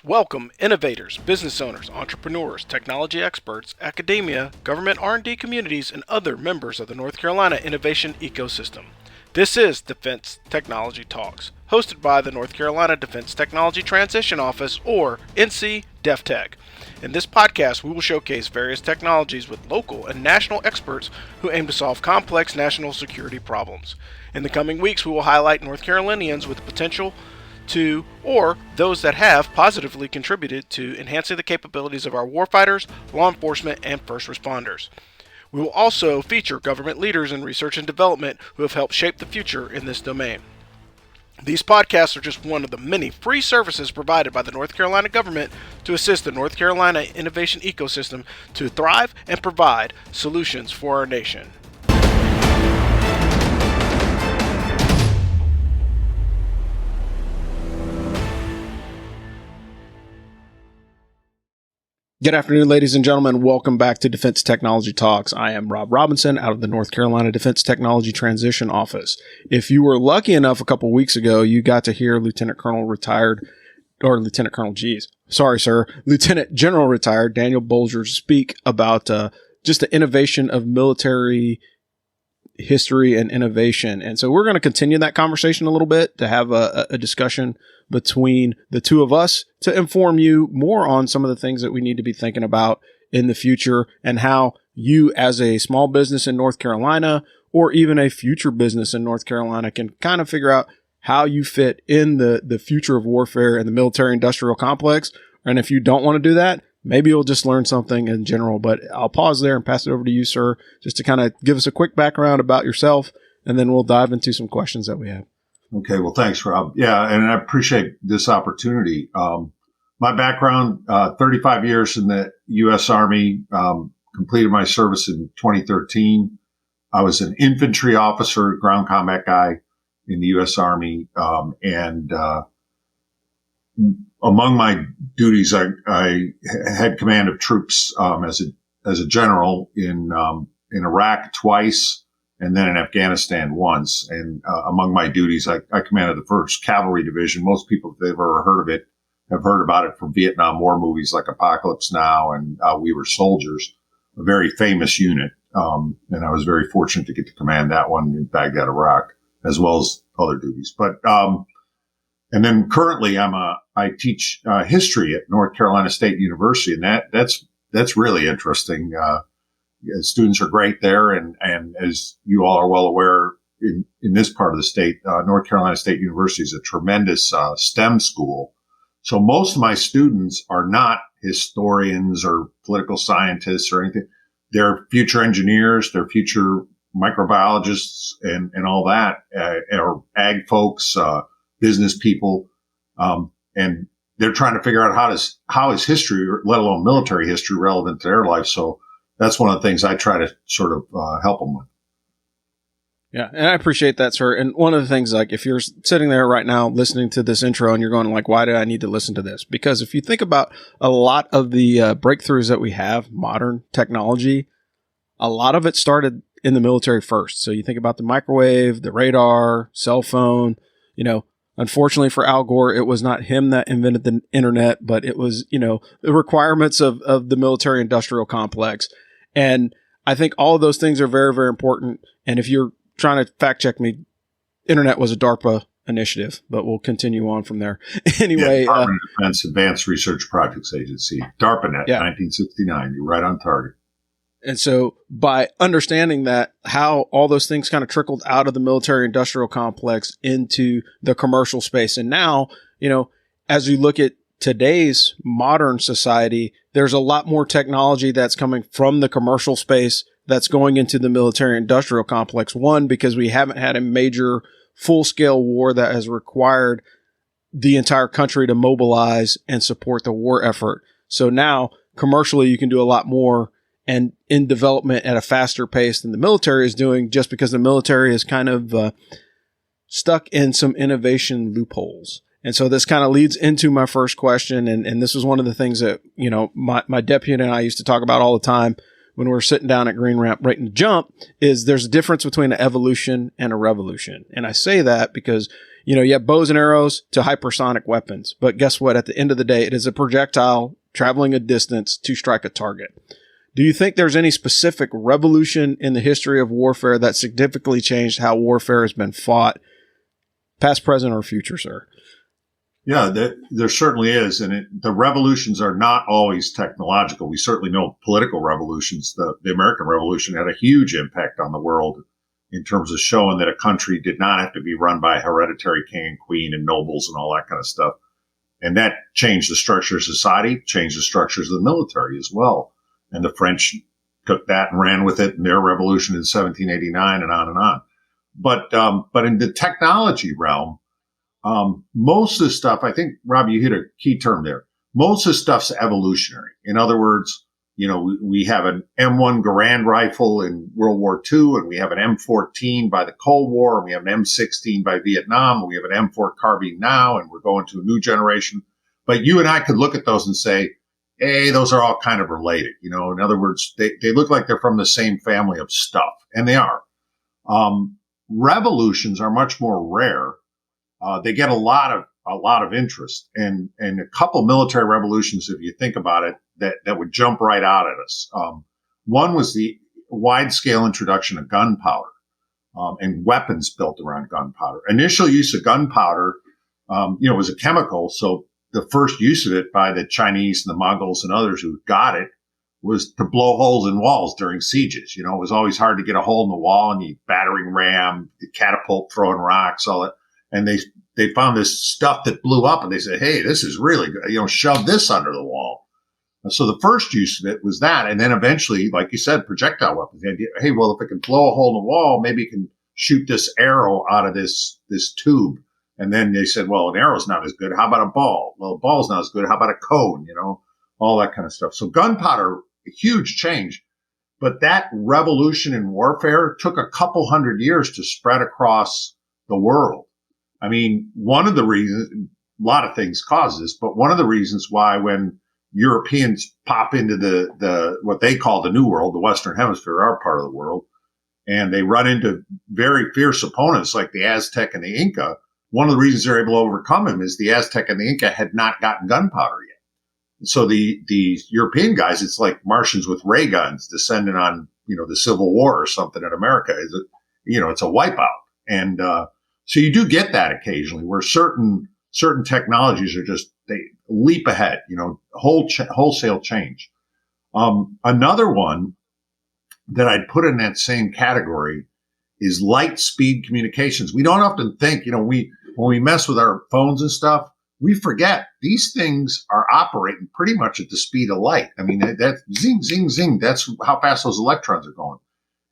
Welcome, innovators, business owners, entrepreneurs, technology experts, academia, government R&D communities, and other members of the North Carolina innovation ecosystem. This is Defense Technology Talks, hosted by the North Carolina Defense Technology Transition Office, or NC DefTech. In this podcast, we will showcase various technologies with local and national experts who aim to solve complex national security problems. In the coming weeks, we will highlight North Carolinians with the potential to, or those that have positively contributed to enhancing the capabilities of our warfighters, law enforcement, and first responders. We will also feature government leaders in research and development who have helped shape the future in this domain. These podcasts are just one of the many free services provided by the North Carolina government to assist the North Carolina innovation ecosystem to thrive and provide solutions for our nation. Good afternoon, ladies and gentlemen. Welcome back to Defense Technology Talks. I am Rob Robinson out of the North Carolina Defense Technology Transition Office. If you were lucky enough a couple weeks ago, you got to hear Lieutenant General retired Daniel Bolger speak about just the innovation of military history and innovation. And so we're going to continue that conversation a little bit to have a discussion between the two of us to inform you more on some of the things that we need to be thinking about in the future and how you as a small business in North Carolina or even a future business in North Carolina can kind of figure out how you fit in the future of warfare and the military industrial complex. And if you don't want to do that, maybe you'll just learn something in general. But I'll pause there and pass it over to you, sir, just to kind of give us a quick background about yourself, and then we'll dive into some questions that we have. Okay. Well, thanks, Rob. Yeah. And I appreciate this opportunity. My background, 35 years in the U.S. Army, completed my service in 2013. I was an infantry officer, ground combat guy in the U.S. Army. And among my duties, I had command of troops, as a general in Iraq twice, and then in Afghanistan once. And among my duties, I commanded the 1st Cavalry Division. Most people, if they've ever heard of it, have heard about it from Vietnam War movies like Apocalypse Now and We Were Soldiers, a very famous unit. And I was very fortunate to get to command that one in Baghdad, Iraq, as well as other duties. But and then currently I teach history at North Carolina State University, and that's really interesting. Students are great there. And as you all are well aware, in this part of the state, North Carolina State University is a tremendous STEM school. So most of my students are not historians or political scientists or anything. They're future engineers, they're future microbiologists and all that, or ag folks, business people. And they're trying to figure out how is history, let alone military history, relevant to their life. So that's one of the things I try to sort of help them with. Yeah, and I appreciate that, sir. And one of the things, like, if you're sitting there right now listening to this intro and you're going like, why do I need to listen to this? Because if you think about a lot of the breakthroughs that we have, modern technology, a lot of it started in the military first. So you think about the microwave, the radar, cell phone. Unfortunately for Al Gore, it was not him that invented the internet, but it was, the requirements of the military industrial complex. And I think all of those things are very, very important. And if you're trying to fact check me, internet was a DARPA initiative, but we'll continue on from there. Anyway. Department of Defense Advanced Research Projects Agency, DARPANET, 1969. You're right on target. And so by understanding that, how all those things kind of trickled out of the military industrial complex into the commercial space. And now, as you look at today's modern society, there's a lot more technology that's coming from the commercial space that's going into the military industrial complex. One, because we haven't had a major full-scale war that has required the entire country to mobilize and support the war effort. So now, commercially, you can do a lot more and in development at a faster pace than the military is doing, just because the military is kind of stuck in some innovation loopholes. And so this kind of leads into my first question. And this was one of the things that, my deputy and I used to talk about all the time when we're sitting down at Green Ramp waiting to jump, is there's a difference between an evolution and a revolution. And I say that because, you have bows and arrows to hypersonic weapons. But guess what? At the end of the day, it is a projectile traveling a distance to strike a target. Do you think there's any specific revolution in the history of warfare that significantly changed how warfare has been fought, past, present, or future, sir? Yeah, there certainly is. And the revolutions are not always technological. We certainly know political revolutions. The American Revolution had a huge impact on the world in terms of showing that a country did not have to be run by a hereditary king and queen and nobles and all that kind of stuff. And that changed the structure of society, changed the structures of the military as well. And the French took that and ran with it in their revolution in 1789 and on and on. But in the technology realm, most of the stuff, I think, Rob, you hit a key term there. Most of the stuff's evolutionary. In other words, we have an M1 Garand rifle in World War II, and we have an M14 by the Cold War, and we have an M16 by Vietnam, and we have an M4 carbine now, and we're going to a new generation. But you and I could look at those and say, hey, those are all kind of related. In other words, they look like they're from the same family of stuff, and they are. Revolutions are much more rare. They get a lot of interest, and a couple military revolutions, if you think about it, that would jump right out at us. One was the wide-scale introduction of gunpowder, and weapons built around gunpowder. Initial use of gunpowder, was a chemical. So the first use of it by the Chinese and the Mongols and others who got it was to blow holes in walls during sieges. It was always hard to get a hole in the wall, and you battering ram, the catapult throwing rocks, all that. And they found this stuff that blew up, and they said, hey, this is really good. Shove this under the wall. And so the first use of it was that. And then eventually, like you said, projectile weapons. The idea, hey, well, if it can blow a hole in the wall, maybe it can shoot this arrow out of this tube. And then they said, well, an arrow's not as good. How about a ball? Well, a ball's not as good. How about a cone? All that kind of stuff. So gunpowder, a huge change. But that revolution in warfare took a couple hundred years to spread across the world. I mean, one of the reasons, a lot of things cause this, but one of the reasons why when Europeans pop into the what they call the New World, the Western Hemisphere, our part of the world, and they run into very fierce opponents like the Aztec and the Inca, one of the reasons they're able to overcome them is the Aztec and the Inca had not gotten gunpowder yet. So the European guys, it's like Martians with ray guns descending on, the Civil War or something in America. It's a wipeout. And, so you do get that occasionally where certain technologies are just, they leap ahead, wholesale change. Another one that I'd put in that same category is light speed communications. We don't often think, when we mess with our phones and stuff, we forget these things are operating pretty much at the speed of light. I mean, that's zing, zing, zing. That's how fast those electrons are going.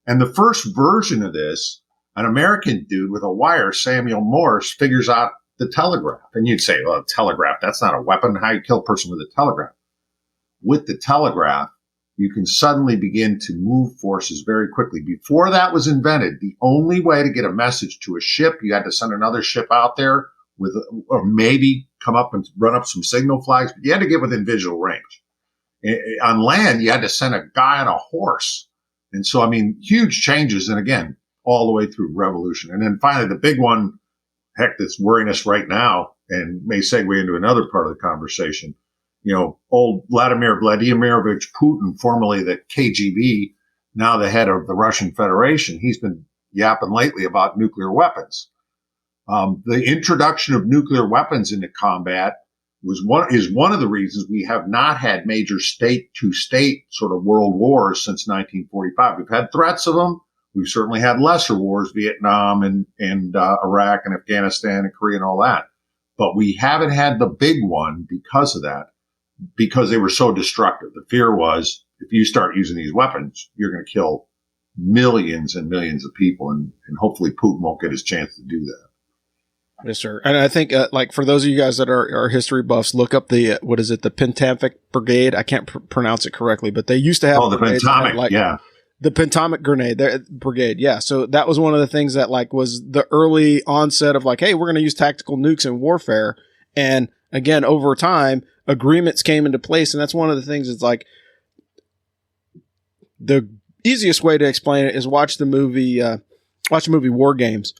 And the first version of this, an American dude with a wire, Samuel Morse, figures out the telegraph. And you'd say, well, a telegraph, that's not a weapon. How you kill a person with a telegraph? With the telegraph, you can suddenly begin to move forces very quickly. Before that was invented, the only way to get a message to a ship, you had to send another ship out there or maybe come up and run up some signal flags, but you had to get within visual range. On land, you had to send a guy on a horse. And so, I mean, huge changes. And again, all the way through revolution. And then finally, the big one, heck, that's worrying us right now and may segue into another part of the conversation. Old Vladimir Vladimirovich Putin, formerly the KGB, now the head of the Russian Federation, he's been yapping lately about nuclear weapons. The introduction of nuclear weapons into combat is one of the reasons we have not had major state-to-state sort of world wars since 1945. We've had threats of them. We've certainly had lesser wars, Vietnam and Iraq and Afghanistan and Korea and all that. But we haven't had the big one because of that, because they were so destructive. The fear was if you start using these weapons, you're going to kill millions and millions of people. And hopefully Putin won't get his chance to do that. Yes, sir. And I think, for those of you guys that are history buffs, look up the Pentamic Brigade. I can't pronounce it correctly, but they used to have the Pentamic, yeah. The Pentamic Brigade, yeah. So that was one of the things that was the early onset of hey, we're going to use tactical nukes in warfare. And again, over time, agreements came into place, and that's one of the things. It's the easiest way to explain it is watch the movie War Games.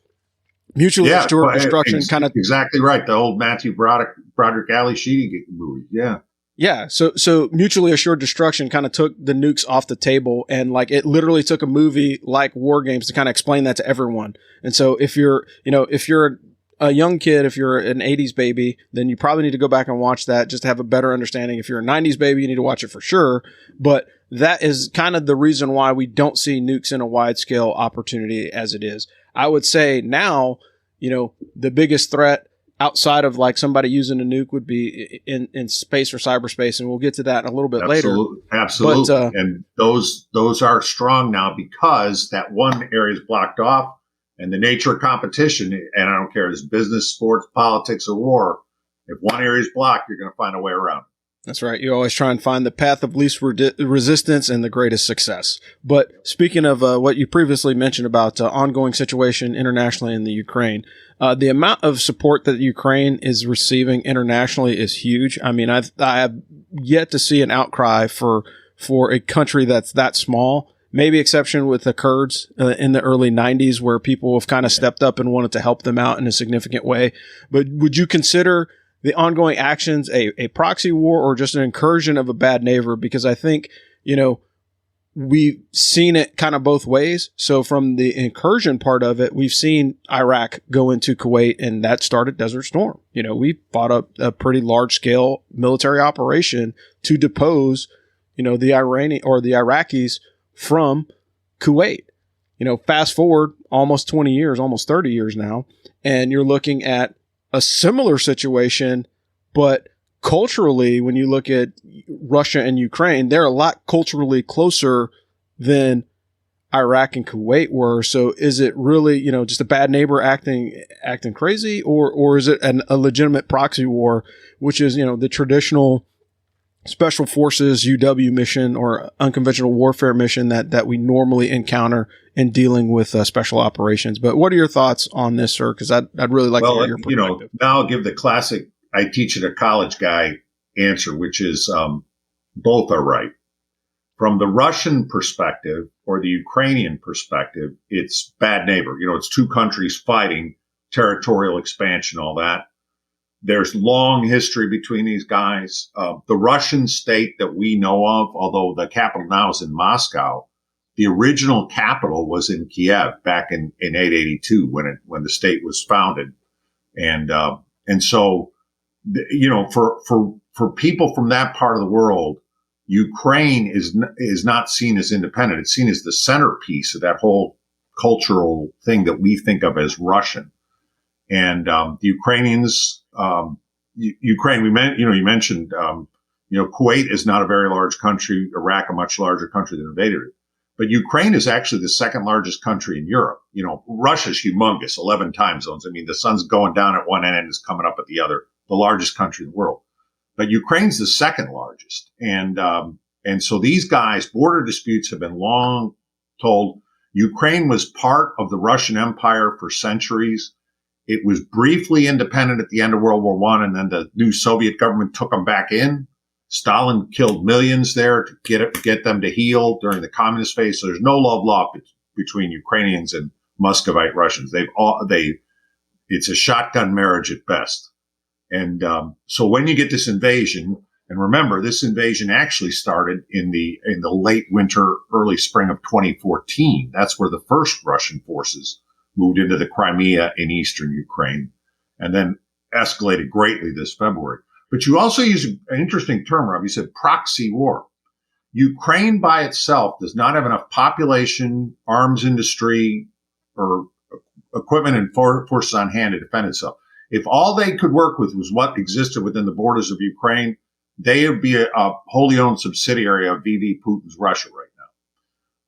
Mutually assured destruction kind of exactly right. The old Matthew Broderick Ali Sheedy movie. Yeah. Yeah. So mutually assured destruction kind of took the nukes off the table, and like it literally took a movie like War Games to kind of explain that to everyone. And so if you're a young kid, if you're an 80s baby, then you probably need to go back and watch that just to have a better understanding. If you're a 90s baby, you need to watch it for sure. But that is kind of the reason why we don't see nukes in a wide scale opportunity as it is. I would say now, the biggest threat outside of like somebody using a nuke would be in space or cyberspace. And we'll get to that a little bit later. Absolutely. But, and those are strong now because that one area is blocked off, and the nature of competition. And I don't care if it's business, sports, politics, or war. If one area is blocked, you're going to find a way around. That's right. You always try and find the path of least resistance and the greatest success. But speaking of what you previously mentioned about ongoing situation internationally in the Ukraine, the amount of support that Ukraine is receiving internationally is huge. I mean, I have yet to see an outcry for a country that's that small. Maybe exception with the Kurds in the early 90s, where people have kind of stepped up and wanted to help them out in a significant way. But would you consider the ongoing actions a proxy war or just an incursion of a bad neighbor? Because I think, we've seen it kind of both ways. So from the incursion part of it, we've seen Iraq go into Kuwait, and that started Desert Storm. We fought up a pretty large scale military operation to depose, the Iraqis from Kuwait. Fast forward almost 20 years, almost 30 years now, and you're looking at a similar situation, but culturally, when you look at Russia and Ukraine, they're a lot culturally closer than Iraq and Kuwait were. So is it really, just a bad neighbor acting crazy, or is it a legitimate proxy war, which is, the traditional special forces UW mission or unconventional warfare mission that we normally encounter in dealing with special operations? But what are your thoughts on this, sir? Because I'd really like to hear your perspective. Now I'll give the classic I teach at a college guy answer, which is both are right. From the Russian perspective or the Ukrainian perspective, it's bad neighbor. It's two countries fighting, territorial expansion, all that. There's long history between these guys. The Russian state that we know of, although the capital now is in Moscow, the original capital was in Kiev back in 882 when the state was founded. And so, for people from that part of the world, Ukraine is not seen as independent. It's seen as the centerpiece of that whole cultural thing that we think of as Russian. And the Ukrainians, Ukraine, you mentioned, Kuwait is not a very large country. Iraq, a much larger country that invaded it. But Ukraine is actually the second largest country in Europe. Russia's humongous, 11 time zones. I mean, the sun's going down at one end and is coming up at the other, the largest country in the world. But Ukraine's the second largest. And so these guys, border disputes have been long told. Ukraine was part of the Russian Empire for centuries. It was briefly independent at the end of World War I, and then the new Soviet government took them back in. Stalin killed millions there to get them to heal during the communist phase. So there's no love lost between Ukrainians and Muscovite Russians. It's a shotgun marriage at best. And so when you get this invasion, and remember, this invasion actually started in the late winter, early spring of 2014. That's where the first Russian forces moved into the Crimea in eastern Ukraine, and then escalated greatly this February. But you also use an interesting term, Rob. You said proxy war. Ukraine by itself does not have enough population, arms industry, or equipment and forces on hand to defend itself. If all they could work with was what existed within the borders of Ukraine, they would be a wholly owned subsidiary of VV Putin's Russia right now.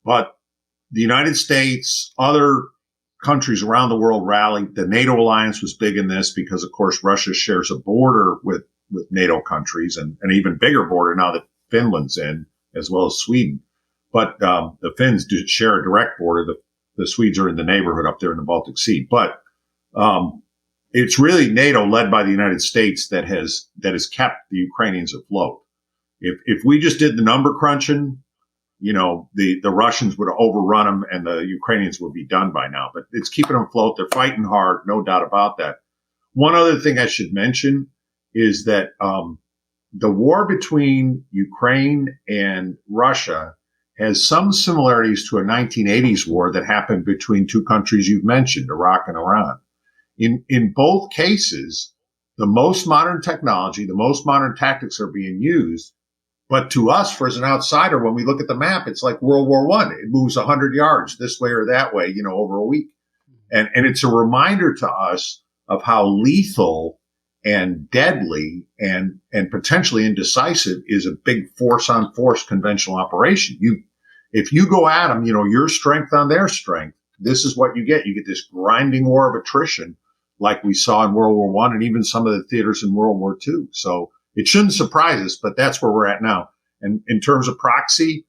But the United States, other countries around the world rallied. The NATO alliance was big in this because, of course, Russia shares a border with NATO countries and an even bigger border now that Finland's in, as well as Sweden. But the Finns do share a direct border. The Swedes are in the neighborhood up there in the Baltic Sea. But it's really NATO, led by the United States, that has kept the Ukrainians afloat. If we just did the number crunching, the Russians would overrun them and the Ukrainians would be done by now. But it's keeping them afloat. They're fighting hard, no doubt about that. One other thing I should mention is that the war between Ukraine and Russia has some similarities to a 1980s war that happened between two countries you've mentioned, Iraq and Iran. In both cases, the most modern technology, the most modern tactics are being used. But to us, for as an outsider, when we look at the map, it's like World War I. It moves 100 yards this way or that way, over a week. And it's a reminder to us of how lethal and deadly and potentially indecisive is a big force-on-force conventional operation. If you go at them, your strength on their strength, this is what you get. You get this grinding war of attrition like we saw in World War I and even some of the theaters in World War II. So it shouldn't surprise us, but that's where we're at now. And in terms of proxy,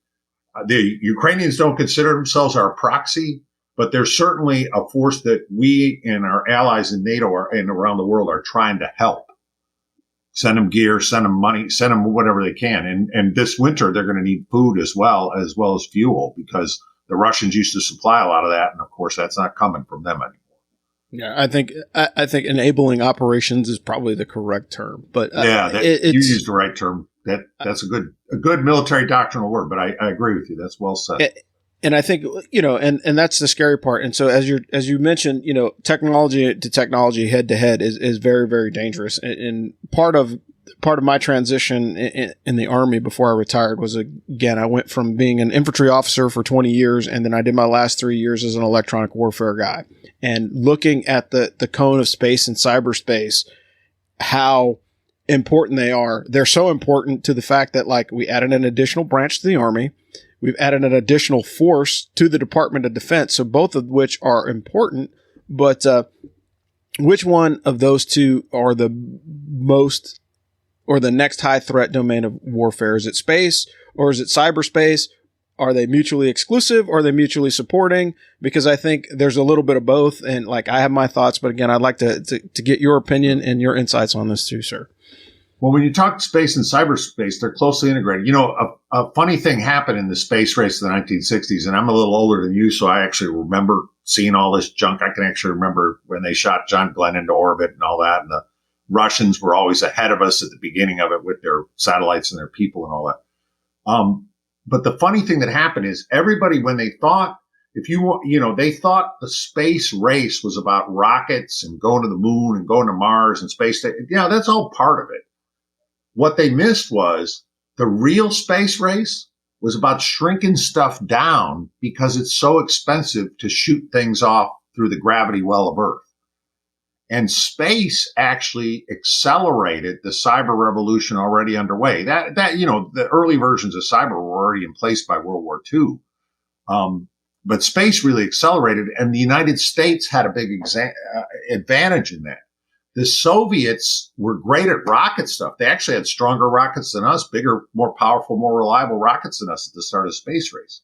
the Ukrainians don't consider themselves our proxy, but they're certainly a force that we and our allies in NATO and around the world are trying to help. Send them gear, send them money, send them whatever they can. And this winter, they're going to need food as well as fuel, because the Russians used to supply a lot of that. And of course, that's not coming from them anymore. Yeah, I think enabling operations is probably the correct term, but you used the right term. That's a good military doctrinal word, but I agree with you. That's well said. And I think, and that's the scary part. And so as you mentioned, technology to technology head to head is very, very dangerous. And part of my transition in the Army before I retired was, again, I went from being an infantry officer for 20 years, and then I did my last 3 years as an electronic warfare guy. And looking at the cone of space and cyberspace, how important they are. They're so important to the fact that, like, we added an additional branch to the Army. We've added an additional force to the Department of Defense. So both of which are important, but which one of those two are the most, or the next high threat domain of warfare? Is it space or is it cyberspace? Are they mutually exclusive or are they mutually supporting? Because I think there's a little bit of both. And like, I have my thoughts, but again, I'd like to get your opinion and your insights on this too, sir. Well, when you talk space and cyberspace, they're closely integrated. A funny thing happened in the space race of the 1960s, and I'm a little older than you, so I actually remember seeing all this junk. I can actually remember when they shot John Glenn into orbit and all that, and the Russians were always ahead of us at the beginning of it with their satellites and their people and all that. But the funny thing that happened is everybody, when they thought, they thought the space race was about rockets and going to the moon and going to Mars and space. Yeah, that's all part of it. What they missed was the real space race was about shrinking stuff down because it's so expensive to shoot things off through the gravity well of Earth. And space actually accelerated the cyber revolution already underway. The early versions of cyber were already in place by World War II. But space really accelerated, and the United States had a big advantage in that. The Soviets were great at rocket stuff. They actually had stronger rockets than us, bigger, more powerful, more reliable rockets than us at the start of the space race.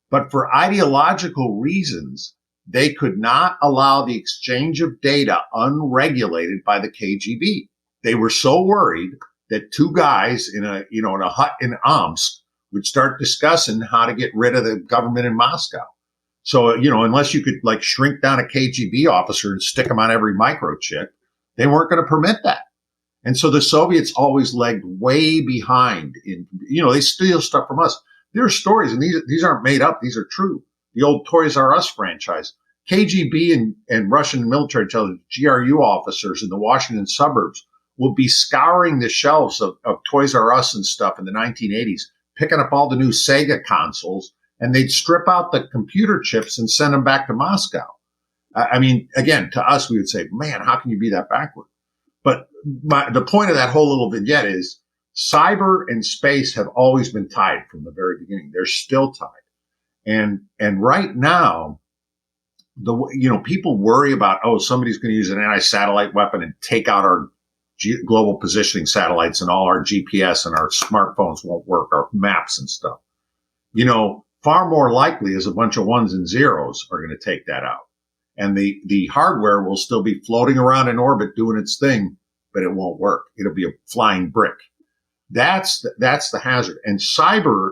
But for ideological reasons, they could not allow the exchange of data unregulated by the KGB. They were so worried that two guys in a hut in Omsk would start discussing how to get rid of the government in Moscow. So, unless you could like shrink down a KGB officer and stick him on every microchip, they weren't going to permit that. And so the Soviets always lagged way behind they steal stuff from us. There are stories, and these aren't made up. These are true. The old Toys R Us franchise, KGB and Russian military intelligence, GRU officers in the Washington suburbs will be scouring the shelves of Toys R Us and stuff in the 1980s, picking up all the new Sega consoles, and they'd strip out the computer chips and send them back to Moscow. I mean, again, to us, we would say, man, how can you be that backward? But the point of that whole little vignette is cyber and space have always been tied from the very beginning. They're still tied. And right now, people worry about, somebody's going to use an anti-satellite weapon and take out our global positioning satellites, and all our GPS and our smartphones won't work, our maps and stuff. Far more likely is a bunch of ones and zeros are going to take that out. And the hardware will still be floating around in orbit doing its thing, but it won't work. It'll be a flying brick. That's the hazard. And cyber,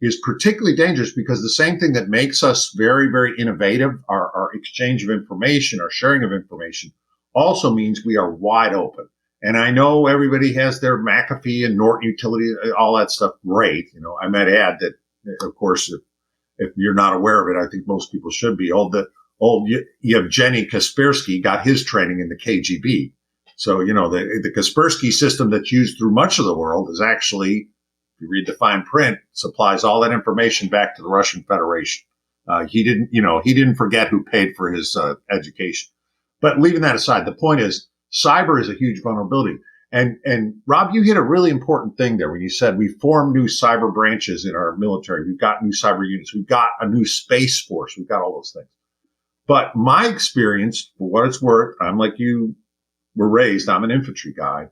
is particularly dangerous because the same thing that makes us very, very innovative, our exchange of information, our sharing of information, also means we are wide open. And I know everybody has their McAfee and Norton utility, all that stuff. Great. I might add that, of course, if you're not aware of it, I think most people should be. Old Yevgeny Kaspersky got his training in the KGB. So, the Kaspersky system that's used through much of the world is actually, if you read the fine print, supplies all that information back to the Russian Federation. He didn't forget who paid for his education. But leaving that aside, the point is cyber is a huge vulnerability. And Rob, you hit a really important thing there when you said we formed new cyber branches in our military. We've got new cyber units. We've got a new space force. We've got all those things. But my experience, for what it's worth, I'm like you were raised. I'm an infantry guy.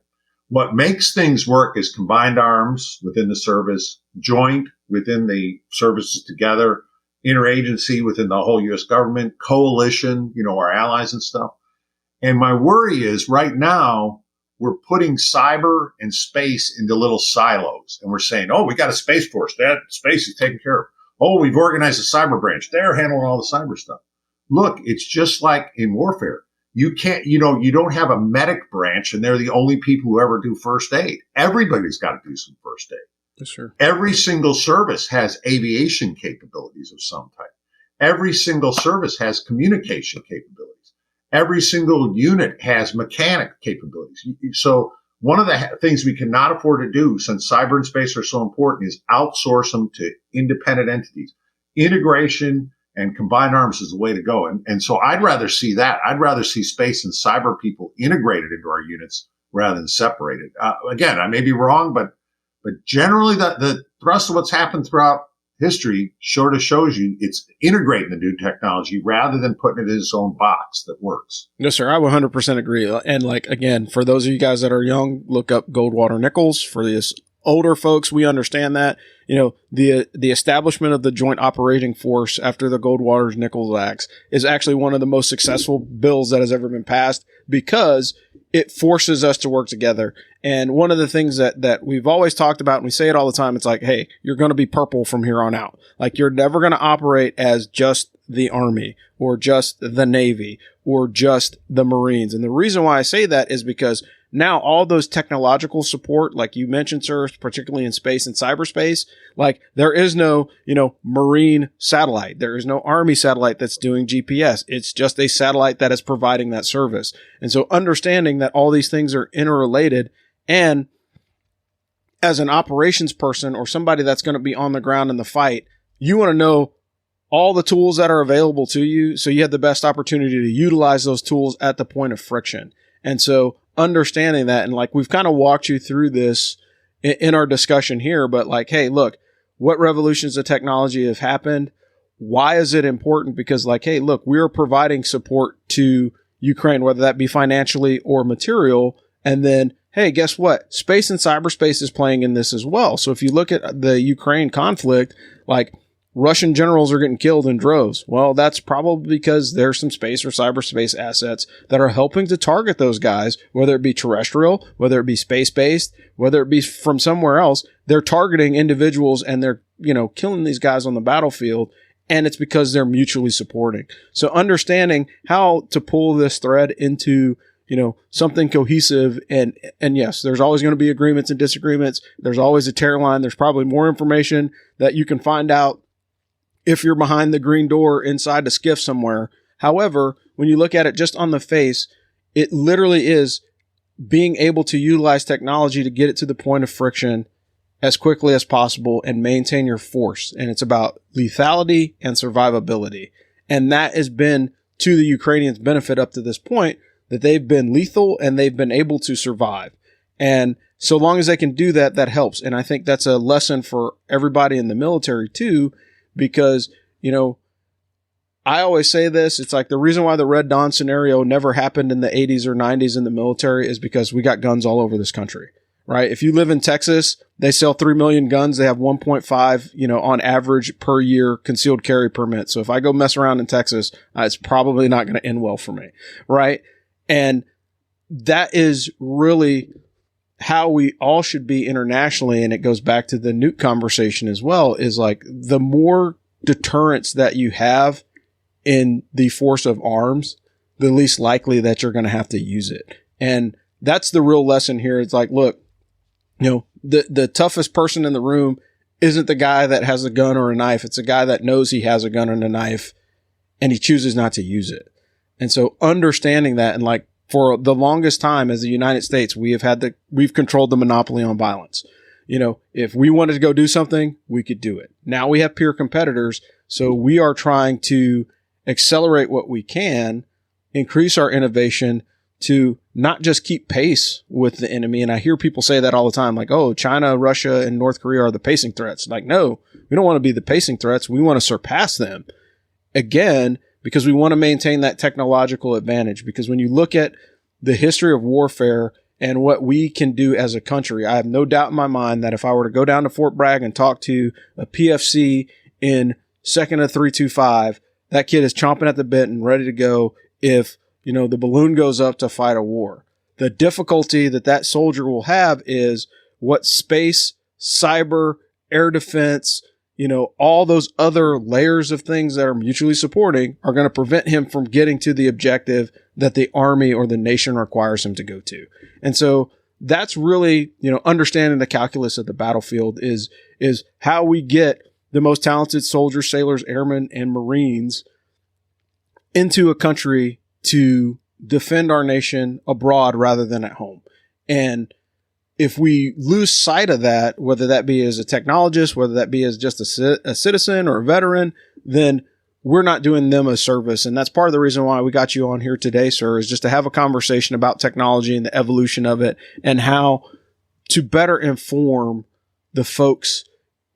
What makes things work is combined arms within the service, joint within the services together, interagency within the whole U.S. government, coalition, our allies and stuff. And my worry is right now we're putting cyber and space into little silos. And we're saying, oh, we got a space force. That space is taken care of. Oh, we've organized a cyber branch. They're handling all the cyber stuff. Look, it's just like in warfare. You can't, you don't have a medic branch and they're the only people who ever do first aid. Everybody's got to do some first aid. Yes, sir. Every single service has aviation capabilities of some type. Every single service has communication capabilities. Every single unit has mechanic capabilities. So one of the things we cannot afford to do, since cyber and space are so important, is outsource them to independent entities. Integration and combined arms is the way to go. And so I'd rather see that. I'd rather see space and cyber people integrated into our units rather than separated. Again, I may be wrong, but generally the thrust of what's happened throughout history sort of shows you it's integrating the new technology rather than putting it in its own box that works. No, sir. I 100% agree. And again, for those of you guys that are young, look up Goldwater Nichols. For this older folks, we understand that, the establishment of the Joint Operating Force after the Goldwater-Nichols Acts is actually one of the most successful bills that has ever been passed because it forces us to work together. And one of the things that we've always talked about, and we say it all the time, it's like, hey, you're going to be purple from here on out. Like, you're never going to operate as just the Army or just the Navy or just the Marines. And the reason why I say that is because now all those technological support, like you mentioned, sir, particularly in space and cyberspace, like there is no, Marine satellite. There is no Army satellite that's doing GPS. It's just a satellite that is providing that service. And so understanding that all these things are interrelated, and as an operations person or somebody that's going to be on the ground in the fight, you want to know all the tools that are available to you so you have the best opportunity to utilize those tools at the point of friction. And so understanding that, and we've kind of walked you through this in our discussion here, but hey, look, what revolutions of technology have happened? Why is it important? Because hey, look, we're providing support to Ukraine, whether that be financially or material. And then, hey, guess what? Space and cyberspace is playing in this as well. So if you look at the Ukraine conflict, Russian generals are getting killed in droves. Well, that's probably because there's some space or cyberspace assets that are helping to target those guys, whether it be terrestrial, whether it be space-based, whether it be from somewhere else. They're targeting individuals and they're, killing these guys on the battlefield. And it's because they're mutually supporting. So understanding how to pull this thread into, something cohesive. And yes, there's always going to be agreements and disagreements. There's always a tear line. There's probably more information that you can find out if you're behind the green door inside the skiff somewhere. However, when you look at it just on the face, it literally is being able to utilize technology to get it to the point of friction as quickly as possible and maintain your force. And it's about lethality and survivability. And that has been to the Ukrainians' benefit up to this point, that they've been lethal and they've been able to survive. And so long as they can do that, that helps. And I think that's a lesson for everybody in the military too, because, I always say this, it's the reason why the Red Dawn scenario never happened in the 80s or 90s in the military is because we got guns all over this country, right? If you live in Texas, they sell 3 million guns. They have 1.5, on average per year concealed carry permit. So if I go mess around in Texas, it's probably not going to end well for me, right? And that is really how we all should be internationally, and it goes back to the nuke conversation as well, is like the more deterrence that you have in the force of arms, the least likely that you're going to have to use it. And that's the real lesson here. It's like, look, the toughest person in the room isn't the guy that has a gun or a knife. It's a guy that knows he has a gun and a knife and he chooses not to use it. And so understanding that, and like for the longest time as the United States, we've controlled the monopoly on violence. If we wanted to go do something, we could do it. Now we have peer competitors. So we are trying to accelerate what we can, increase our innovation to not just keep pace with the enemy. And I hear people say that all the time, like, oh, China, Russia, and North Korea are the pacing threats. Like, no, we don't want to be the pacing threats. We want to surpass them. Again, because we want to maintain that technological advantage. Because when you look at the history of warfare and what we can do as a country, I have no doubt in my mind that if I were to go down to Fort Bragg and talk to a PFC in 2nd of 325, that kid is chomping at the bit and ready to go if, the balloon goes up to fight a war. The difficulty that soldier will have is what space, cyber, air defense, all those other layers of things that are mutually supporting are going to prevent him from getting to the objective that the army or the nation requires him to go to. And so that's really, understanding the calculus of the battlefield is how we get the most talented soldiers, sailors, airmen, and Marines into a country to defend our nation abroad rather than at home. And if we lose sight of that, whether that be as a technologist, whether that be as just a citizen or a veteran, then we're not doing them a service. And that's part of the reason why we got you on here today, sir, is just to have a conversation about technology and the evolution of it and how to better inform the folks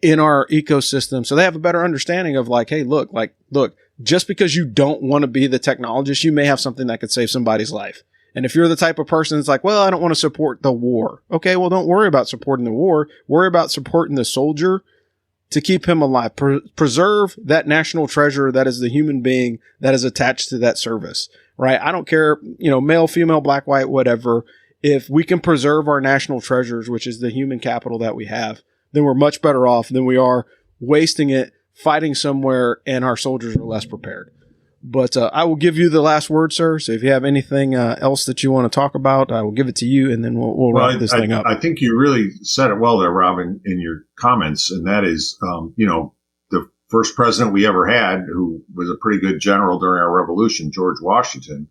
in our ecosystem so they have a better understanding of like, hey, look, just because you don't want to be the technologist, you may have something that could save somebody's life. And if you're the type of person that's like, well, I don't want to support the war. Okay, well, don't worry about supporting the war. Worry about supporting the soldier to keep him alive. Preserve that national treasure that is the human being that is attached to that service, right? I don't care, male, female, black, white, whatever. If we can preserve our national treasures, which is the human capital that we have, then we're much better off than we are wasting it fighting somewhere and our soldiers are less prepared. But I will give you the last word, sir. So if you have anything else that you want to talk about, I will give it to you, and then we'll wrap this thing up. I think you really said it well there, Robin, in your comments, and that is, the first president we ever had, who was a pretty good general during our revolution, George Washington.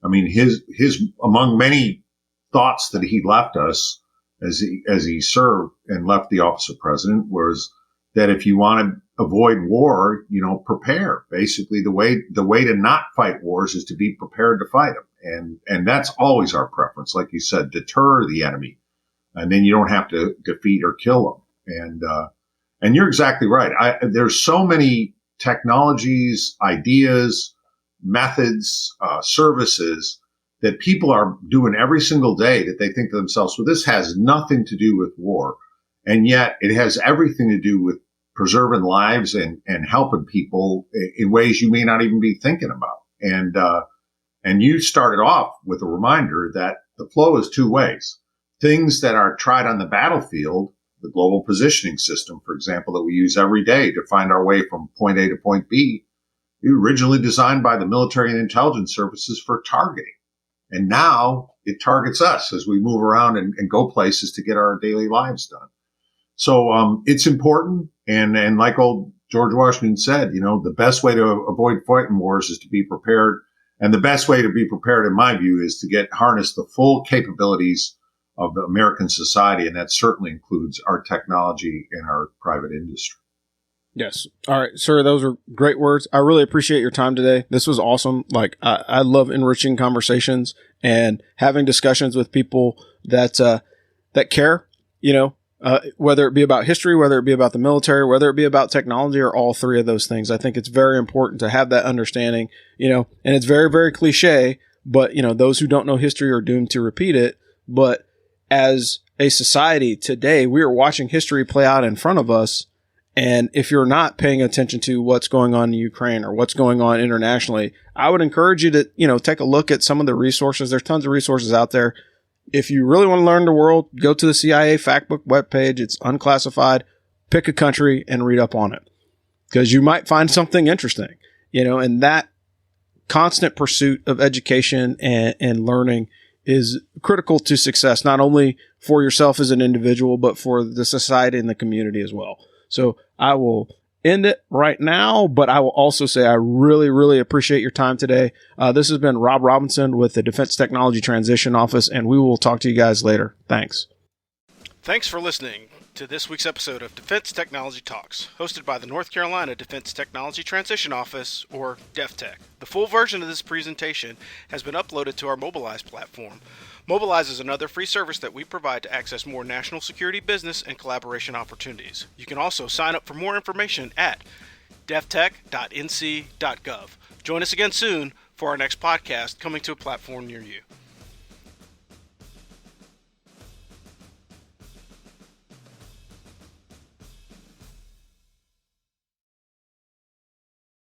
I mean, his among many thoughts that he left us as he served and left the office of president was that if you want to avoid war, prepare. Basically, the way to not fight wars is to be prepared to fight them. And that's always our preference. Like you said, deter the enemy, and then you don't have to defeat or kill them. And you're exactly right. There's so many technologies, ideas, methods, services that people are doing every single day that they think to themselves, well, this has nothing to do with war. And yet it has everything to do with preserving lives and helping people in ways you may not even be thinking about. And you started off with a reminder that the flow is two ways. Things that are tried on the battlefield, the global positioning system, for example, that we use every day to find our way from point A to point B, originally designed by the military and intelligence services for targeting. And now it targets us as we move around and go places to get our daily lives done. So it's important. And like old George Washington said, the best way to avoid fighting wars is to be prepared. And the best way to be prepared, in my view, is to harness the full capabilities of the American society. And that certainly includes our technology and our private industry. Yes. All right, sir, those are great words. I really appreciate your time today. This was awesome. Like, I love enriching conversations and having discussions with people that care, whether it be about history, whether it be about the military, whether it be about technology, or all three of those things. I think it's very important to have that understanding, and it's very, very cliche, but, those who don't know history are doomed to repeat it. But as a society today, we are watching history play out in front of us. And if you're not paying attention to what's going on in Ukraine or what's going on internationally, I would encourage you to, take a look at some of the resources. There's tons of resources out there. if you really want to learn the world, go to the CIA Factbook webpage. It's unclassified. Pick a country and read up on it, because you might find something interesting, and that constant pursuit of education and learning is critical to success, not only for yourself as an individual, but for the society and the community as well. So I will end it right now, but I will also say I really, really appreciate your time today. This has been Rob Robinson with the Defense Technology Transition Office, and we will talk to you guys later. Thanks. Thanks for listening to this week's episode of Defense Technology Talks, hosted by the North Carolina Defense Technology Transition Office, or DefTech. The full version of this presentation has been uploaded to our Mobilize platform. Mobilize is another free service that we provide to access more national security business and collaboration opportunities. You can also sign up for more information at deftech.nc.gov. Join us again soon for our next podcast coming to a platform near you.